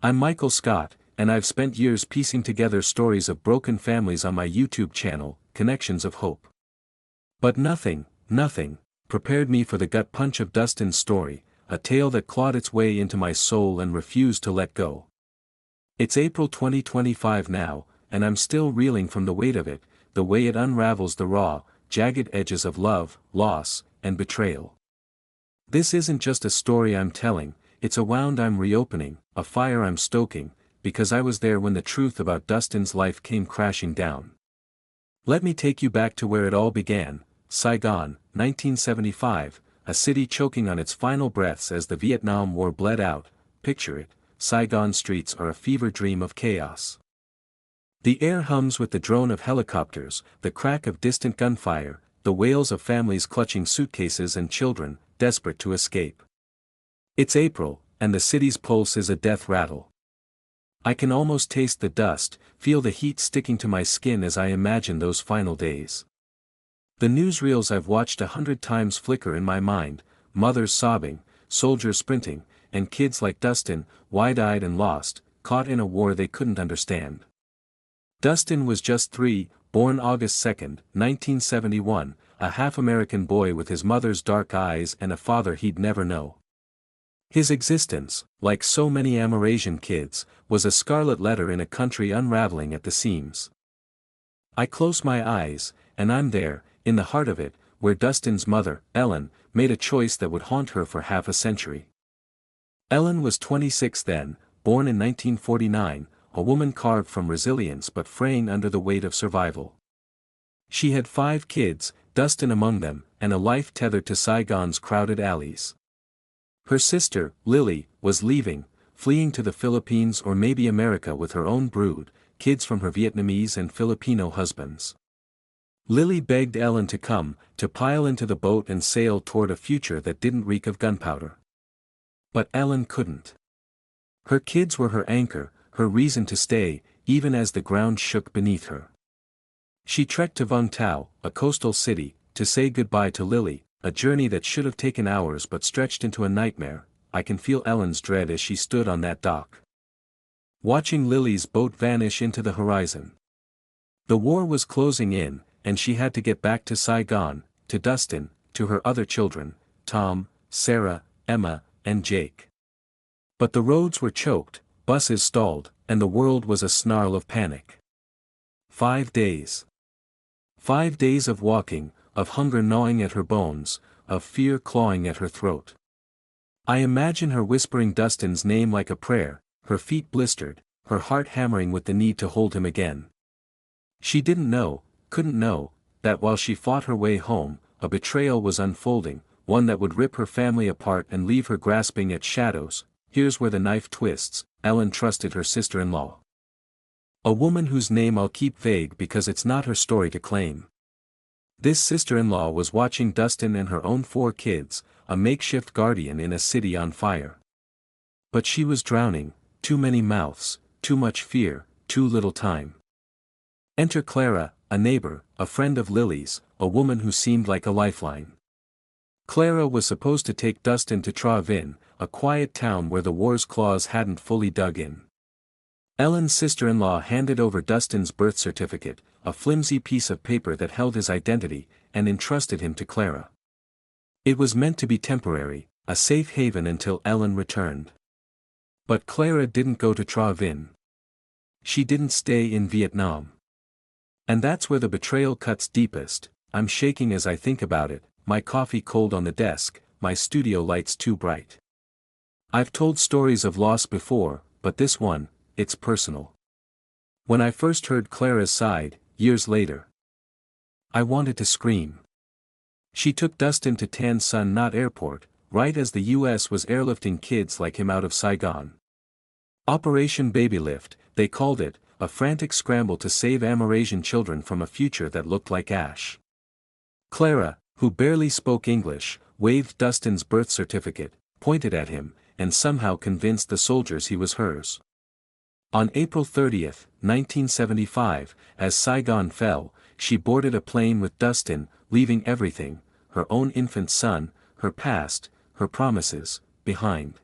I'm Michael Scott, and I've spent years piecing together stories of broken families on my YouTube channel, Connections of Hope. But nothing, prepared me for the gut punch of Dustin's story, a tale that clawed its way into my soul and refused to let go. It's April 2025 now, and I'm still reeling from the weight of it, the way it unravels the raw, jagged edges of love, loss, and betrayal. This isn't just a story I'm telling, it's a wound I'm reopening, a fire I'm stoking, because I was there when the truth about Dustin's life came crashing down. Let me take you back to where it all began, Saigon, 1975, a city choking on its final breaths as the Vietnam War bled out. Picture it, Saigon streets are a fever dream of chaos. The air hums with the drone of helicopters, the crack of distant gunfire, the wails of families clutching suitcases and children, desperate to escape. It's April, and the city's pulse is a death rattle. I can almost taste the dust, feel the heat sticking to my skin as I imagine those final days. The newsreels I've watched 100 times flicker in my mind, mothers sobbing, soldiers sprinting, and kids like Dustin, wide-eyed and lost, caught in a war they couldn't understand. Dustin was just 3, born August 2, 1971, a half-American boy with his mother's dark eyes and a father he'd never know. His existence, like so many Amerasian kids, was a scarlet letter in a country unraveling at the seams. I close my eyes, and I'm there, in the heart of it, where Dustin's mother, Ellen, made a choice that would haunt her for half a century. Ellen was 26 then, born in 1949, a woman carved from resilience but fraying under the weight of survival. She had 5 kids, Dustin among them, and a life tethered to Saigon's crowded alleys. Her sister, Lily, was leaving, fleeing to the Philippines or maybe America with her own brood, kids from her Vietnamese and Filipino husbands. Lily begged Ellen to come, to pile into the boat and sail toward a future that didn't reek of gunpowder. But Ellen couldn't. Her kids were her anchor, her reason to stay, even as the ground shook beneath her. She trekked to Vũng Tàu, a coastal city, to say goodbye to Lily, a journey that should have taken hours but stretched into a nightmare. I can feel Ellen's dread as she stood on that dock, watching Lily's boat vanish into the horizon. The war was closing in, and she had to get back to Saigon, to Dustin, to her other children, Tom, Sarah, Emma, and Jake. But the roads were choked, buses stalled, and the world was a snarl of panic. 5 days. 5 days of walking, of hunger gnawing at her bones, of fear clawing at her throat. I imagine her whispering Dustin's name like a prayer, her feet blistered, her heart hammering with the need to hold him again. She didn't know, couldn't know, that while she fought her way home, a betrayal was unfolding, one that would rip her family apart and leave her grasping at shadows. Here's where the knife twists. Ellen trusted her sister-in-law, a woman whose name I'll keep vague because it's not her story to claim. This sister-in-law was watching Dustin and her own 4 kids, a makeshift guardian in a city on fire. But she was drowning, too many mouths, too much fear, too little time. Enter Clara, a neighbor, a friend of Lily's, a woman who seemed like a lifeline. Clara was supposed to take Dustin to Trà Vinh, a quiet town where the war's claws hadn't fully dug in. Ellen's sister-in-law handed over Dustin's birth certificate, a flimsy piece of paper that held his identity, and entrusted him to Clara. It was meant to be temporary, a safe haven until Ellen returned. But Clara didn't go to Trà Vinh. She didn't stay in Vietnam. And that's where the betrayal cuts deepest. I'm shaking as I think about it, my coffee cold on the desk, my studio lights too bright. I've told stories of loss before, but this one, it's personal. When I first heard Clara's side, years later, I wanted to scream. She took Dustin to Tan Son Nhut Airport, right as the U.S. was airlifting kids like him out of Saigon. Operation Baby Lift, they called it, a frantic scramble to save Amerasian children from a future that looked like ash. Clara, who barely spoke English, waved Dustin's birth certificate, pointed at him, and somehow convinced the soldiers he was hers. On April 30, 1975, as Saigon fell, she boarded a plane with Dustin, leaving everything, her own infant son, her past, her promises, behind.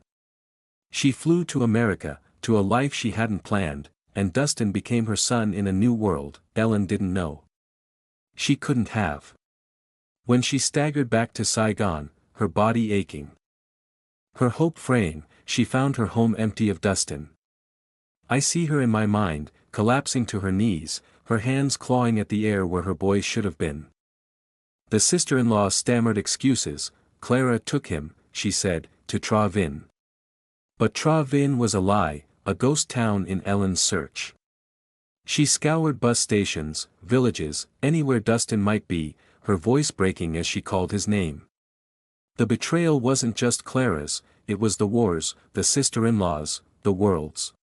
She flew to America, to a life she hadn't planned, and Dustin became her son in a new world Ellen didn't know. She couldn't have. When she staggered back to Saigon, her body aching, her hope fraying, she found her home empty of Dustin. I see her in my mind, collapsing to her knees, her hands clawing at the air where her boy should have been. The sister-in-law stammered excuses. Clara took him, she said, to Trà Vinh. But Trà Vinh was a lie, a ghost town in Ellen's search. She scoured bus stations, villages, anywhere Dustin might be, her voice breaking as she called his name. The betrayal wasn't just Clara's, it was the war's, the sister-in-law's, the world's.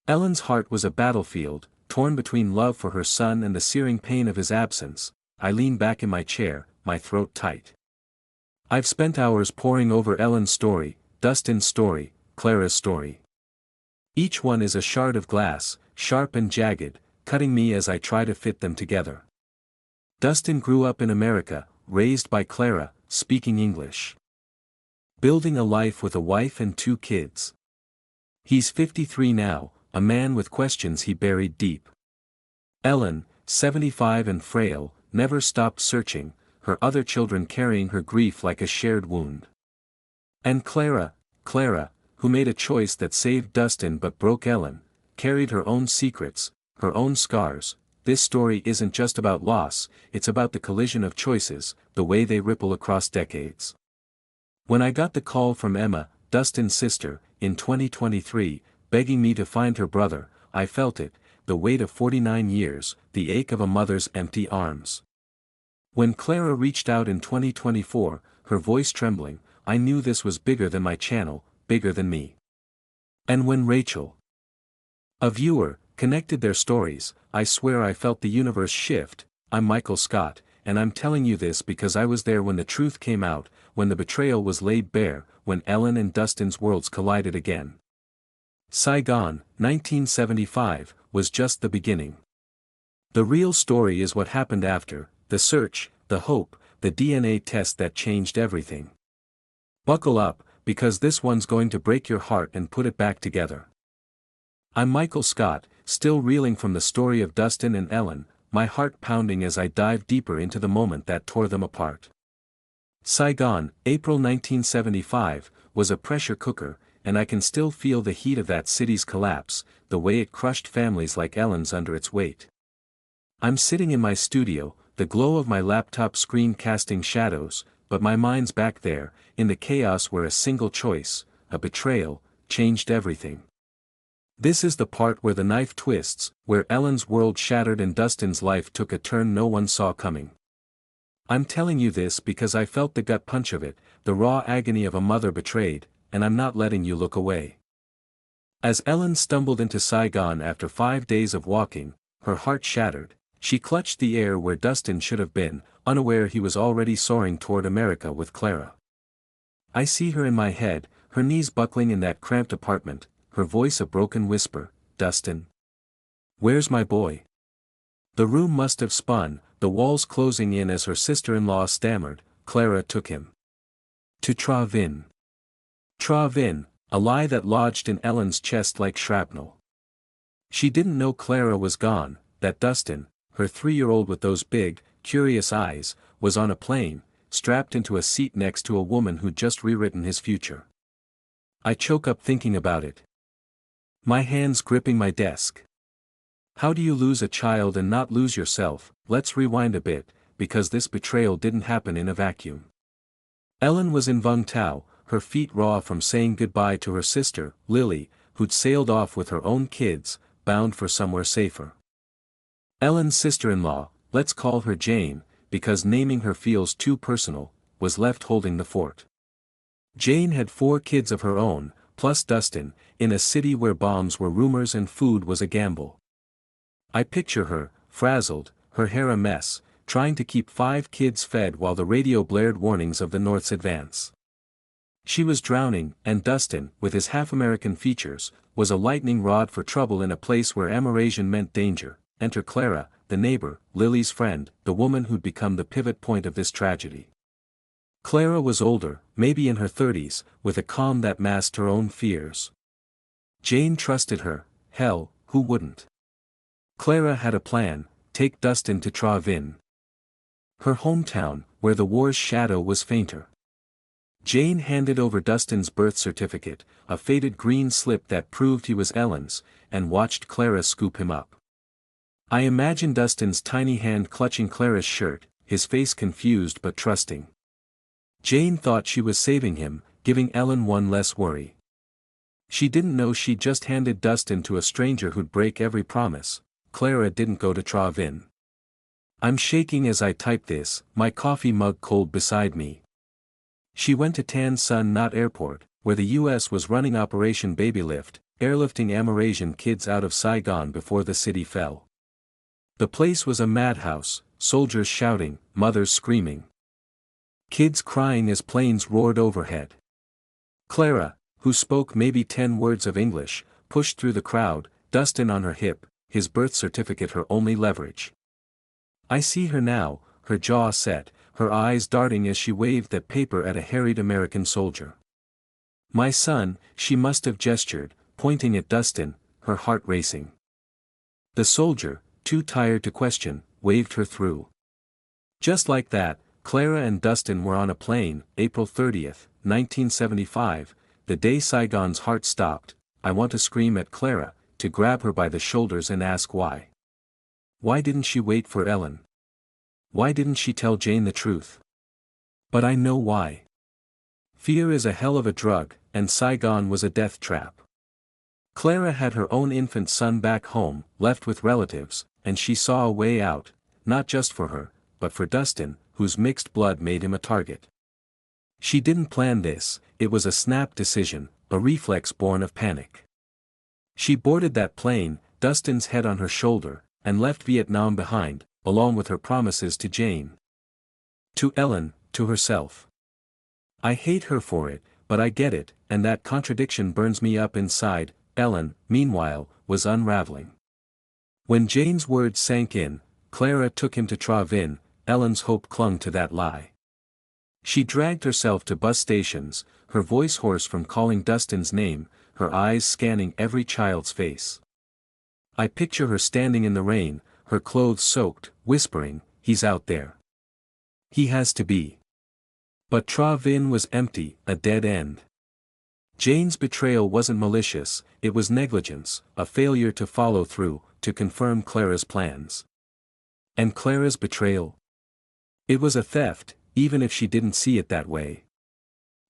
Ellen's heart was a battlefield, torn between love for her son and the searing pain of his absence. I leaned back in my chair, my throat tight. I've spent hours poring over Ellen's story, Dustin's story, Clara's story. Each one is a shard of glass, sharp and jagged, cutting me as I try to fit them together. Dustin grew up in America, raised by Clara, speaking English. Building a life with a wife and 2 kids. He's 53 now, a man with questions he buried deep. Ellen, 75 and frail, never stopped searching, her other children carrying her grief like a shared wound. And Clara, who made a choice that saved Dustin but broke Ellen, carried her own secrets, her own scars. This story isn't just about loss, it's about the collision of choices, the way they ripple across decades. When I got the call from Emma, Dustin's sister, in 2023, begging me to find her brother, I felt it, the weight of 49 years, the ache of a mother's empty arms. When Clara reached out in 2024, her voice trembling, I knew this was bigger than my channel, bigger than me. And when Rachel, a viewer, connected their stories, I swear I felt the universe shift. I'm Michael Scott, and I'm telling you this because I was there when the truth came out, when the betrayal was laid bare, when Ellen and Dustin's worlds collided again. Saigon, 1975, was just the beginning. The real story is what happened after, the search, the hope, the DNA test that changed everything. Buckle up, because this one's going to break your heart and put it back together. I'm Michael Scott, still reeling from the story of Dustin and Ellen, my heart pounding as I dive deeper into the moment that tore them apart. Saigon, April 1975, was a pressure cooker, and I can still feel the heat of that city's collapse, the way it crushed families like Ellen's under its weight. I'm sitting in my studio, the glow of my laptop screen casting shadows, but my mind's back there, in the chaos where a single choice, a betrayal, changed everything. This is the part where the knife twists, where Ellen's world shattered and Dustin's life took a turn no one saw coming. I'm telling you this because I felt the gut punch of it, the raw agony of a mother betrayed, and I'm not letting you look away. As Ellen stumbled into Saigon after 5 days of walking, her heart shattered, she clutched the air where Dustin should have been, unaware he was already soaring toward America with Clara. I see her in my head, her knees buckling in that cramped apartment, her voice a broken whisper, "Dustin? Where's my boy?" The room must have spun, the walls closing in as her sister-in-law stammered, "Clara took him to Trà Vinh." Trà Vinh, a lie that lodged in Ellen's chest like shrapnel. She didn't know Clara was gone, that Dustin, her 3-year-old with those big, curious eyes, was on a plane, strapped into a seat next to a woman who'd just rewritten his future. I choke up thinking about it. My hands gripping my desk. How do you lose a child and not lose yourself? Let's rewind a bit, because this betrayal didn't happen in a vacuum. Ellen was in Vũng Tàu, her feet raw from saying goodbye to her sister, Lily, who'd sailed off with her own kids, bound for somewhere safer. Ellen's sister-in-law, let's call her Jane, because naming her feels too personal, was left holding the fort. Jane had 4 kids of her own, plus Dustin, in a city where bombs were rumors and food was a gamble. I picture her, frazzled, her hair a mess, trying to keep 5 kids fed while the radio blared warnings of the North's advance. She was drowning, and Dustin, with his half-American features, was a lightning rod for trouble in a place where Amerasian meant danger. Enter Clara, the neighbor, Lily's friend, the woman who'd become the pivot point of this tragedy. Clara was older, maybe in her 30s, with a calm that masked her own fears. Jane trusted her, hell, who wouldn't? Clara had a plan: take Dustin to Trà Vinh, her hometown, where the war's shadow was fainter. Jane handed over Dustin's birth certificate, a faded green slip that proved he was Ellen's, and watched Clara scoop him up. I imagined Dustin's tiny hand clutching Clara's shirt, his face confused but trusting. Jane thought she was saving him, giving Ellen one less worry. She didn't know she'd just handed Dustin to a stranger who'd break every promise. Clara didn't go to Trà Vinh. I'm shaking as I type this, my coffee mug cold beside me. She went to Tân Sơn Nhất Airport, where the US was running Operation Babylift, airlifting Amerasian kids out of Saigon before the city fell. The place was a madhouse, soldiers shouting, mothers screaming, kids crying as planes roared overhead. Clara, who spoke maybe 10 words of English, pushed through the crowd, Dustin on her hip, his birth certificate her only leverage. I see her now, her jaw set, her eyes darting as she waved that paper at a harried American soldier. My son, she must have gestured, pointing at Dustin, her heart racing. The soldier, too tired to question, waved her through. Just like that, Clara and Dustin were on a plane, April 30th, 1975, the day Saigon's heart stopped. I want to scream at Clara, to grab her by the shoulders and ask why. Why didn't she wait for Ellen? Why didn't she tell Jane the truth? But I know why. Fear is a hell of a drug, and Saigon was a death trap. Clara had her own infant son back home, left with relatives, and she saw a way out, not just for her, but for Dustin, whose mixed blood made him a target. She didn't plan this, it was a snap decision, a reflex born of panic. She boarded that plane, Dustin's head on her shoulder, and left Vietnam behind, along with her promises to Jane. To Ellen, to herself. I hate her for it, but I get it, and that contradiction burns me up inside. Ellen, meanwhile, was unraveling. When Jane's words sank in, Clara took him to Trà Vinh, Ellen's hope clung to that lie. She dragged herself to bus stations, her voice hoarse from calling Dustin's name, her eyes scanning every child's face. I picture her standing in the rain, her clothes soaked, whispering, "He's out there. He has to be." But Trà Vinh was empty, a dead end. Jane's betrayal wasn't malicious, it was negligence, a failure to follow through, to confirm Clara's plans. And Clara's betrayal? It was a theft, even if she didn't see it that way.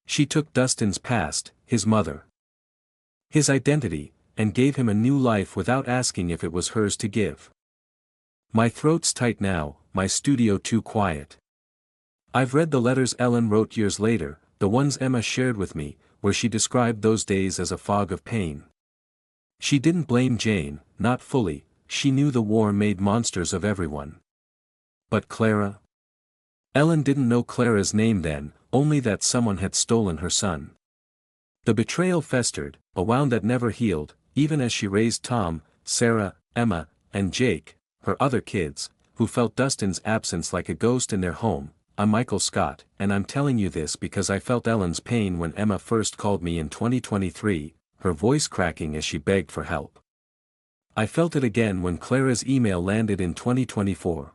She took Dustin's past, his mother, his identity, and gave him a new life without asking if it was hers to give. My throat's tight now, my studio too quiet. I've read the letters Ellen wrote years later, the ones Emma shared with me, where she described those days as a fog of pain. She didn't blame Jane, not fully, she knew the war made monsters of everyone. But Clara? Ellen didn't know Clara's name then, only that someone had stolen her son. The betrayal festered, a wound that never healed, even as she raised Tom, Sarah, Emma, and Jake, her other kids, who felt Dustin's absence like a ghost in their home. I'm Michael Scott, and I'm telling you this because I felt Ellen's pain when Emma first called me in 2023, her voice cracking as she begged for help. I felt it again when Clara's email landed in 2024.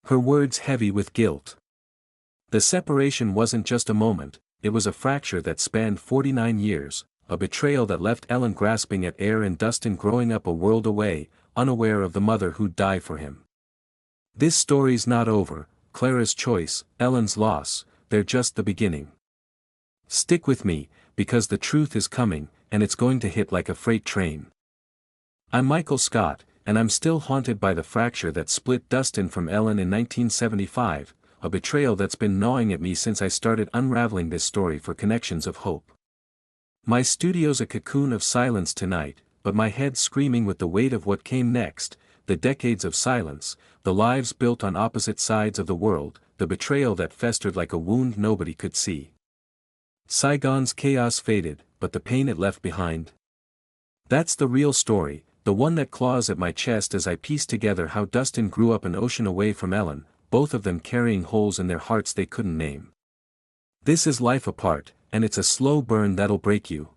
Her words heavy with guilt. The separation wasn't just a moment, it was a fracture that spanned 49 years, a betrayal that left Ellen grasping at air and Dustin growing up a world away, unaware of the mother who'd die for him. This story's not over. Clara's choice, Ellen's loss, they're just the beginning. Stick with me, because the truth is coming, and it's going to hit like a freight train. I'm Michael Scott, and I'm still haunted by the fracture that split Dustin from Ellen in 1975, a betrayal that's been gnawing at me since I started unraveling this story for Connections of Hope. My studio's a cocoon of silence tonight, but my head's screaming with the weight of what came next, the decades of silence, the lives built on opposite sides of the world, the betrayal that festered like a wound nobody could see. Saigon's chaos faded, but the pain it left behind? That's the real story, the one that claws at my chest as I piece together how Dustin grew up an ocean away from Ellen, both of them carrying holes in their hearts they couldn't name. This is Life Apart, and it's a slow burn that'll break you.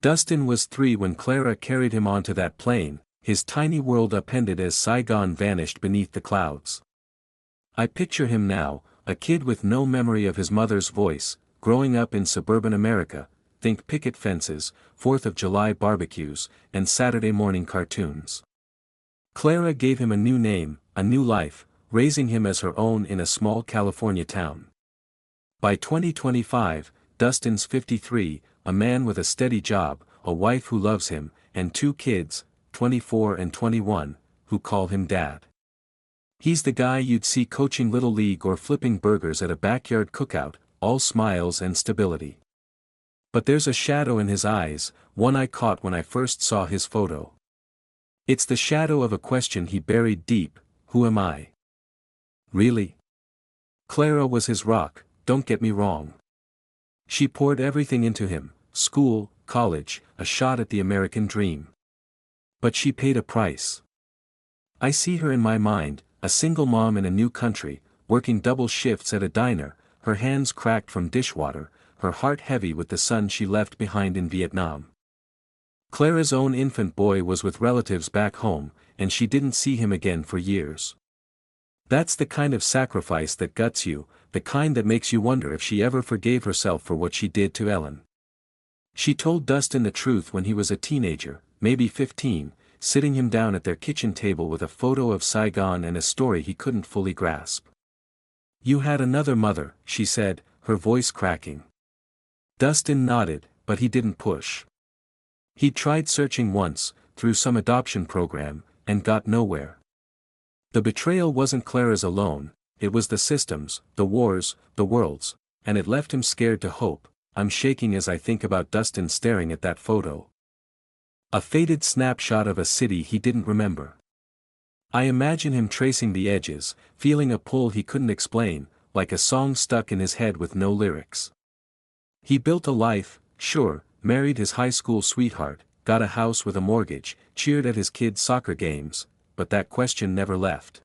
Dustin was 3 when Clara carried him onto that plane, his tiny world upended as Saigon vanished beneath the clouds. I picture him now, a kid with no memory of his mother's voice, growing up in suburban America, think picket fences, 4th of July barbecues, and Saturday morning cartoons. Clara gave him a new name, a new life, raising him as her own in a small California town. By 2025, Dustin's 53, a man with a steady job, a wife who loves him, and 2 kids, 24 and 21, who call him Dad. He's the guy you'd see coaching Little League or flipping burgers at a backyard cookout, all smiles and stability. But there's a shadow in his eyes, one I caught when I first saw his photo. It's the shadow of a question he buried deep: who am I? Really? Clara was his rock, don't get me wrong. She poured everything into him: school, college, a shot at the American dream. But she paid a price. I see her in my mind, a single mom in a new country, working double shifts at a diner, her hands cracked from dishwater, her heart heavy with the son she left behind in Vietnam. Clara's own infant boy was with relatives back home, and she didn't see him again for years. That's the kind of sacrifice that guts you, the kind that makes you wonder if she ever forgave herself for what she did to Ellen. She told Dustin the truth when he was a teenager, maybe 15, sitting him down at their kitchen table with a photo of Saigon and a story he couldn't fully grasp. "You had another mother," she said, her voice cracking. Dustin nodded, but he didn't push. He'd tried searching once, through some adoption program, and got nowhere. The betrayal wasn't Clara's alone, it was the system's, the wars, the world's, and it left him scared to hope. I'm shaking as I think about Dustin staring at that photo. A faded snapshot of a city he didn't remember. I imagine him tracing the edges, feeling a pull he couldn't explain, like a song stuck in his head with no lyrics. He built a life, sure, married his high school sweetheart, got a house with a mortgage, cheered at his kids' soccer games, but that question never left.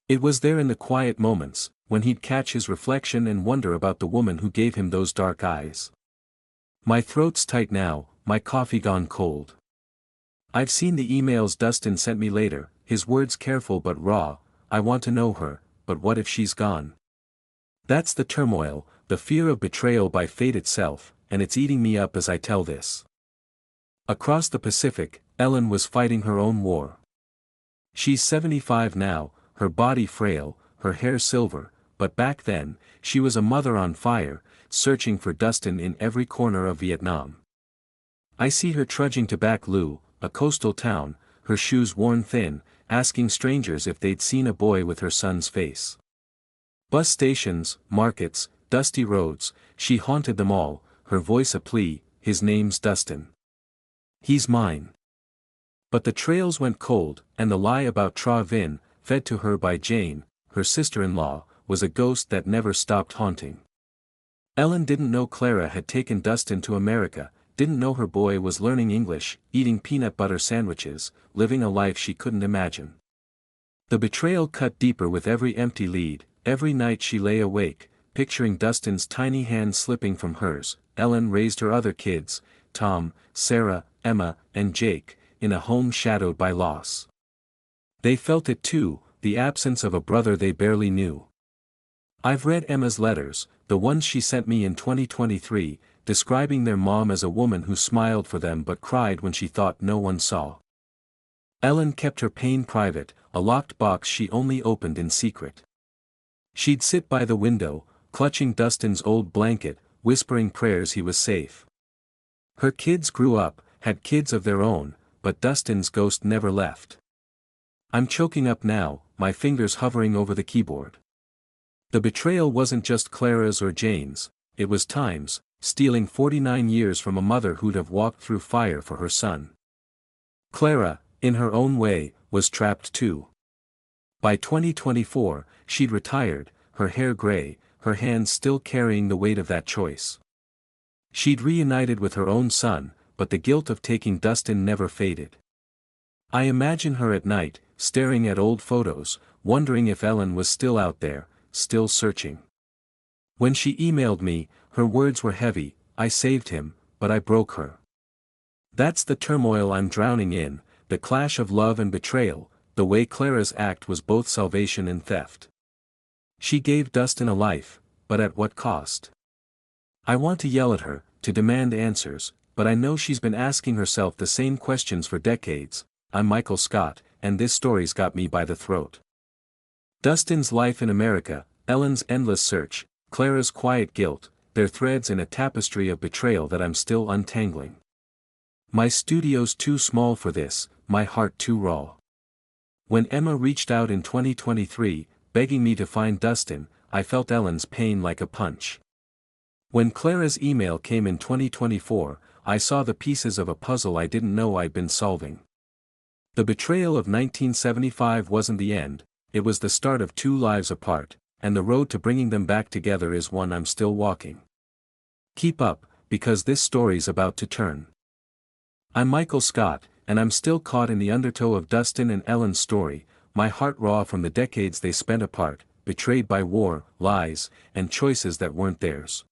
It was there in the quiet moments, when he'd catch his reflection and wonder about the woman who gave him those dark eyes. My throat's tight now, my coffee gone cold. I've seen the emails Dustin sent me later, his words careful but raw: I want to know her, but what if she's gone? That's the turmoil, the fear of betrayal by fate itself, and it's eating me up as I tell this. Across the Pacific, Ellen was fighting her own war. She's 75 now, her body frail, her hair silver, but back then, she was a mother on fire, searching for Dustin in every corner of Vietnam. I see her trudging to Bac Lu, a coastal town, her shoes worn thin, asking strangers if they'd seen a boy with her son's face. Bus stations, markets, dusty roads, she haunted them all, her voice a plea: his name's Dustin. He's mine. But the trails went cold, and the lie about Trà Vinh, fed to her by Jane, her sister-in-law, was a ghost that never stopped haunting. Ellen didn't know Clara had taken Dustin to America, didn't know her boy was learning English, eating peanut butter sandwiches, living a life she couldn't imagine. The betrayal cut deeper with every empty lead. Every night she lay awake, picturing Dustin's tiny hand slipping from hers. Ellen raised her other kids, Tom, Sarah, Emma, and Jake, in a home shadowed by loss. They felt it too, the absence of a brother they barely knew. I've read Emma's letters, the ones she sent me in 2023, describing their mom as a woman who smiled for them but cried when she thought no one saw. Ellen kept her pain private, a locked box she only opened in secret. She'd sit by the window, clutching Dustin's old blanket, whispering prayers he was safe. Her kids grew up, had kids of their own, but Dustin's ghost never left. I'm choking up now, my fingers hovering over the keyboard. The betrayal wasn't just Clara's or Jane's, it was Time's, stealing 49 years from a mother who'd have walked through fire for her son. Clara, in her own way, was trapped too. By 2024, she'd retired, her hair gray, her hands still carrying the weight of that choice. She'd reunited with her own son, but the guilt of taking Dustin never faded. I imagine her at night, staring at old photos, wondering if Ellen was still out there, still searching. When she emailed me, her words were heavy: I saved him, but I broke her. That's the turmoil I'm drowning in, the clash of love and betrayal, the way Clara's act was both salvation and theft. She gave Dustin a life, but at what cost? I want to yell at her, to demand answers, but I know she's been asking herself the same questions for decades. I'm Michael Scott, and this story's got me by the throat. Dustin's life in America, Ellen's endless search, Clara's quiet guilt, they're threads in a tapestry of betrayal that I'm still untangling. My studio's too small for this, my heart too raw. When Emma reached out in 2023, begging me to find Dustin, I felt Ellen's pain like a punch. When Clara's email came in 2024, I saw the pieces of a puzzle I didn't know I'd been solving. The betrayal of 1975 wasn't the end, it was the start of two lives apart, and the road to bringing them back together is one I'm still walking. Keep up, because this story's about to turn. I'm Michael Scott, and I'm still caught in the undertow of Dustin and Ellen's story, my heart raw from the decades they spent apart, betrayed by war, lies, and choices that weren't theirs.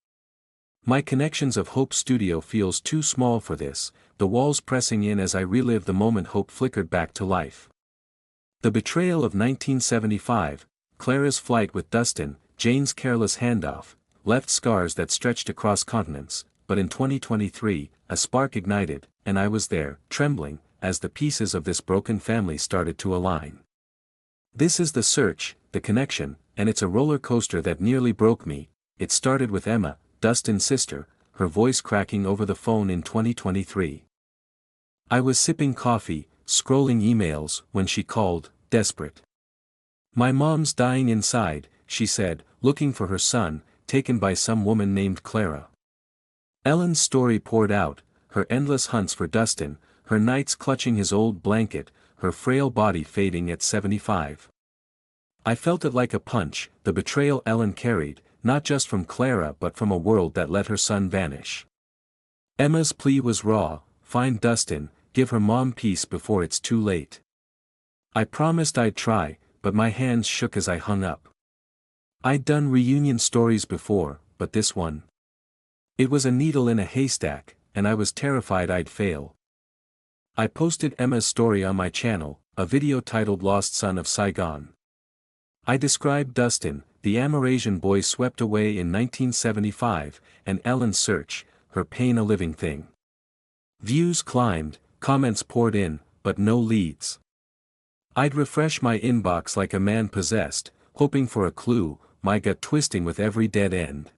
My Connections of Hope studio feels too small for this, the walls pressing in as I relive the moment hope flickered back to life. The betrayal of 1975, Clara's flight with Dustin, Jane's careless handoff, left scars that stretched across continents, but in 2023, a spark ignited, and I was there, trembling, as the pieces of this broken family started to align. This is the search, the connection, and it's a roller coaster that nearly broke me. It started with Emma, Dustin's sister, her voice cracking over the phone in 2023. I was sipping coffee, scrolling emails, when she called, desperate. My mom's dying inside, she said, looking for her son, taken by some woman named Clara. Ellen's story poured out, her endless hunts for Dustin, her nights clutching his old blanket, her frail body fading at 75. I felt it like a punch, the betrayal Ellen carried, not just from Clara but from a world that let her son vanish. Emma's plea was raw, find Dustin, give her mom peace before it's too late. I promised I'd try, but my hands shook as I hung up. I'd done reunion stories before, but this one. It was a needle in a haystack, and I was terrified I'd fail. I posted Emma's story on my channel, a video titled Lost Son of Saigon. I described Dustin, the Amerasian boy swept away in 1975, and Ellen's search, her pain a living thing. Views climbed, comments poured in, but no leads. I'd refresh my inbox like a man possessed, hoping for a clue, my gut twisting with every dead end.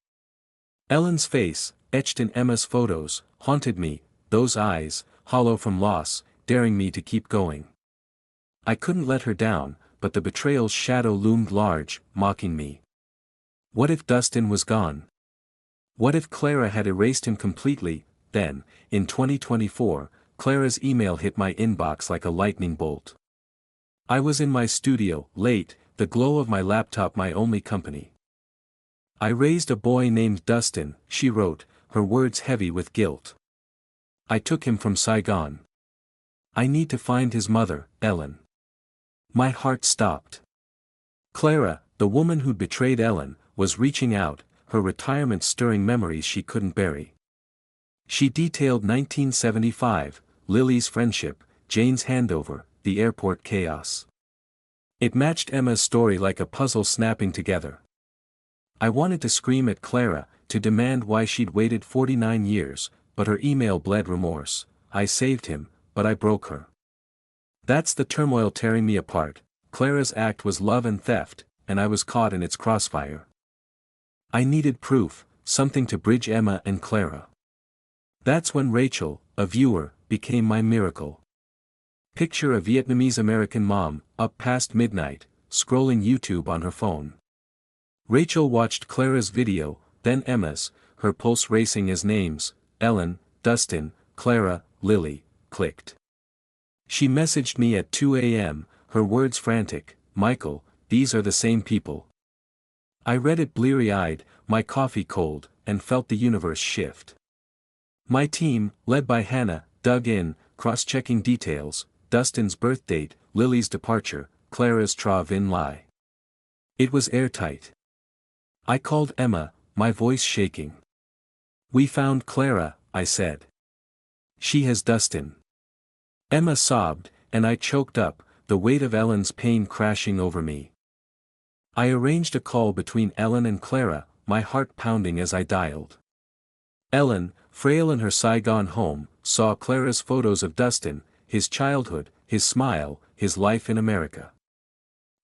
Ellen's face, etched in Emma's photos, haunted me, those eyes, hollow from loss, daring me to keep going. I couldn't let her down, but the betrayal's shadow loomed large, mocking me. What if Dustin was gone? What if Clara had erased him completely? Then, in 2024, Clara's email hit my inbox like a lightning bolt. I was in my studio, late, the glow of my laptop my only company. I raised a boy named Dustin, she wrote, her words heavy with guilt. I took him from Saigon. I need to find his mother, Ellen. My heart stopped. Clara, the woman who'd betrayed Ellen, was reaching out, her retirement stirring memories she couldn't bury. She detailed 1975, Lily's friendship, Jane's handover, the airport chaos. It matched Emma's story like a puzzle snapping together. I wanted to scream at Clara, to demand why she'd waited 49 years, but her email bled remorse. I saved him, but I broke her. That's the turmoil tearing me apart. Clara's act was love and theft, and I was caught in its crossfire. I needed proof, something to bridge Emma and Clara. That's when Rachel, a viewer, became my miracle. Picture a Vietnamese-American mom, up past midnight, scrolling YouTube on her phone. Rachel watched Clara's video, then Emma's, her pulse racing as names, Ellen, Dustin, Clara, Lily, clicked. She messaged me at 2 a.m., her words frantic, Michael, these are the same people. I read it bleary-eyed, my coffee cold, and felt the universe shift. My team, led by Hannah, dug in, cross-checking details, Dustin's birth date, Lily's departure, Clara's Trà Vinh lie. It was airtight. I called Emma, my voice shaking. We found Clara, I said. She has Dustin. Emma sobbed, and I choked up, the weight of Ellen's pain crashing over me. I arranged a call between Ellen and Clara, my heart pounding as I dialed. Ellen, frail in her Saigon home, saw Clara's photos of Dustin, his childhood, his smile, his life in America.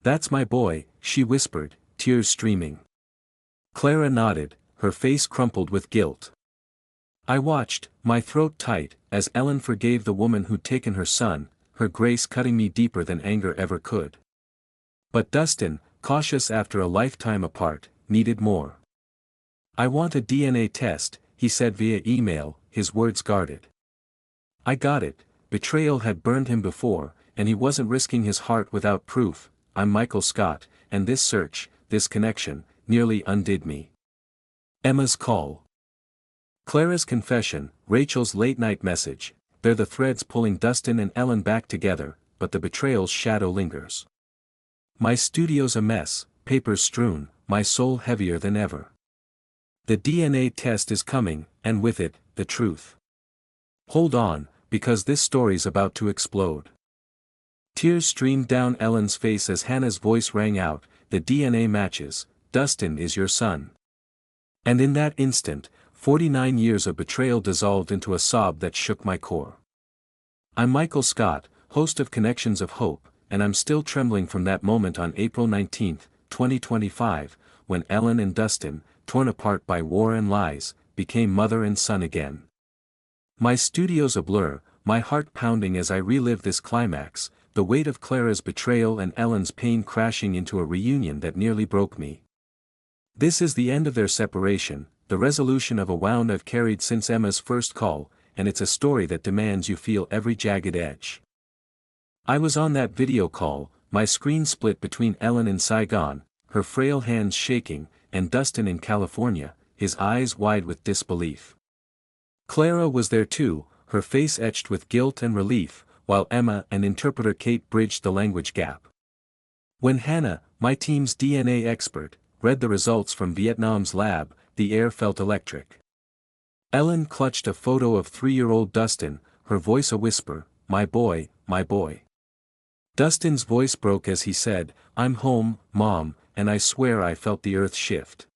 "That's my boy," she whispered, tears streaming. Clara nodded, her face crumpled with guilt. I watched, my throat tight, as Ellen forgave the woman who'd taken her son, her grace cutting me deeper than anger ever could. But Dustin, cautious after a lifetime apart, needed more. "I want a DNA test," he said via email, his words guarded. I got it. Betrayal had burned him before, and he wasn't risking his heart without proof. I'm Michael Scott, and this search, this connection, nearly undid me. Emma's call. Clara's confession, Rachel's late-night message, they're the threads pulling Dustin and Ellen back together, but the betrayal's shadow lingers. My studio's a mess, papers strewn, my soul heavier than ever. The DNA test is coming, and with it, the truth. Hold on, because this story's about to explode. Tears streamed down Ellen's face as Hannah's voice rang out, "The DNA matches, Dustin is your son." And in that instant, 49 years of betrayal dissolved into a sob that shook my core. I'm Michael Scott, host of Connections of Hope, and I'm still trembling from that moment on April 19, 2025, when Ellen and Dustin, torn apart by war and lies, became mother and son again. My studio's a blur, my heart pounding as I relive this climax, the weight of Clara's betrayal and Ellen's pain crashing into a reunion that nearly broke me. This is the end of their separation, the resolution of a wound I've carried since Emma's first call, and it's a story that demands you feel every jagged edge. I was on that video call, my screen split between Ellen in Saigon, her frail hands shaking, and Dustin in California, his eyes wide with disbelief. Clara was there too, her face etched with guilt and relief, while Emma and interpreter Kate bridged the language gap. When Hannah, my team's DNA expert, read the results from Vietnam's lab, the air felt electric. Ellen clutched a photo of 3-year-old Dustin, her voice a whisper, my boy, my boy." Dustin's voice broke as he said, "I'm home, Mom," and I swear I felt the earth shift.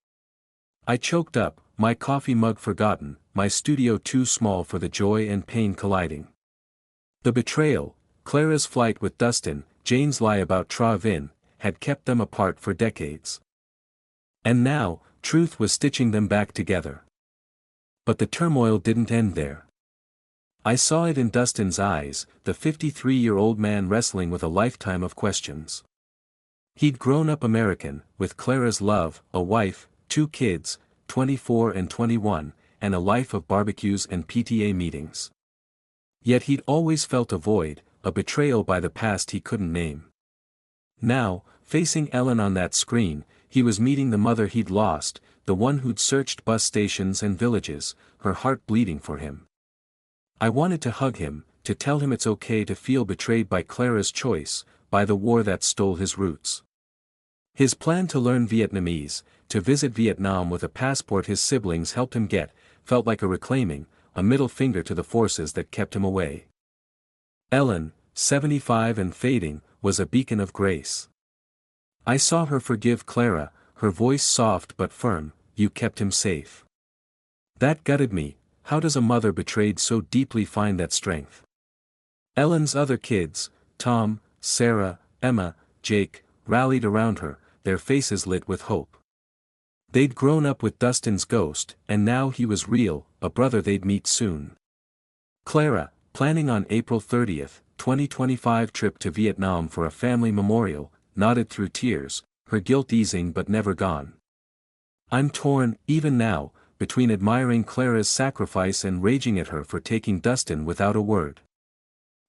I choked up, my coffee mug forgotten, my studio too small for the joy and pain colliding. The betrayal, Clara's flight with Dustin, Jane's lie about Trà Vinh, had kept them apart for decades. And now, truth was stitching them back together. But the turmoil didn't end there. I saw it in Dustin's eyes, the 53-year-old man wrestling with a lifetime of questions. He'd grown up American, with Clara's love, a wife, 2 kids, 24 and 21, and a life of barbecues and PTA meetings. Yet he'd always felt a void, a betrayal by the past he couldn't name. Now, facing Ellen on that screen, he was meeting the mother he'd lost, the one who'd searched bus stations and villages, her heart bleeding for him. I wanted to hug him, to tell him it's okay to feel betrayed by Clara's choice, by the war that stole his roots. His plan to learn Vietnamese, to visit Vietnam with a passport his siblings helped him get, felt like a reclaiming, a middle finger to the forces that kept him away. Ellen, 75 and fading, was a beacon of grace. I saw her forgive Clara, her voice soft but firm, "You kept him safe." That gutted me. How does a mother betrayed so deeply find that strength? Ellen's other kids, Tom, Sarah, Emma, Jake, rallied around her, their faces lit with hope. They'd grown up with Dustin's ghost, and now he was real, a brother they'd meet soon. Clara, planning on April 30, 2025 trip to Vietnam for a family memorial, nodded through tears, her guilt easing but never gone. I'm torn, even now, between admiring Clara's sacrifice and raging at her for taking Dustin without a word.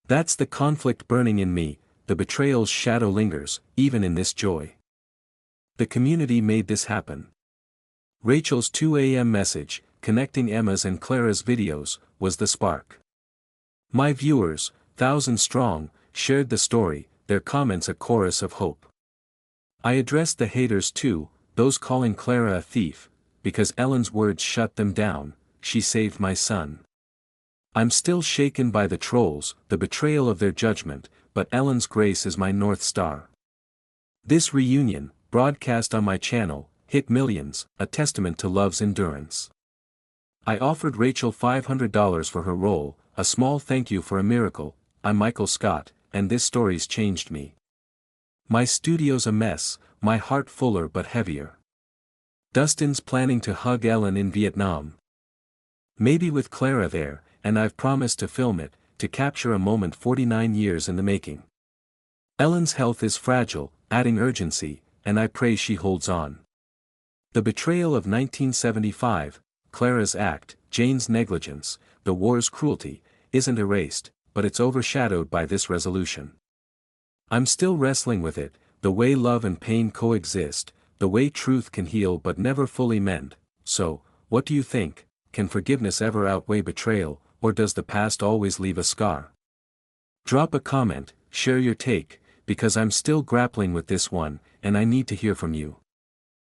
That's the conflict burning in me, the betrayal's shadow lingers, even in this joy. The community made this happen. Rachel's 2 a.m. message, connecting Emma's and Clara's videos, was the spark. My viewers, thousands strong, shared the story, their comments a chorus of hope. I addressed the haters too, those calling Clara a thief, because Ellen's words shut them down, "She saved my son." I'm still shaken by the trolls, the betrayal of their judgment, but Ellen's grace is my North Star. This reunion, broadcast on my channel, hit millions, a testament to love's endurance. I offered Rachel $500 for her role, a small thank you for a miracle. I'm Michael Scott, and this story's changed me. My studio's a mess, my heart fuller but heavier. Dustin's planning to hug Ellen in Vietnam. Maybe with Clara there, and I've promised to film it, to capture a moment 49 years in the making. Ellen's health is fragile, adding urgency, and I pray she holds on. The betrayal of 1975, Clara's act, Jane's negligence, the war's cruelty, isn't erased, but it's overshadowed by this resolution. I'm still wrestling with it, the way love and pain coexist, the way truth can heal but never fully mend. So, what do you think? Can forgiveness ever outweigh betrayal, or does the past always leave a scar? Drop a comment, share your take, because I'm still grappling with this one, and I need to hear from you.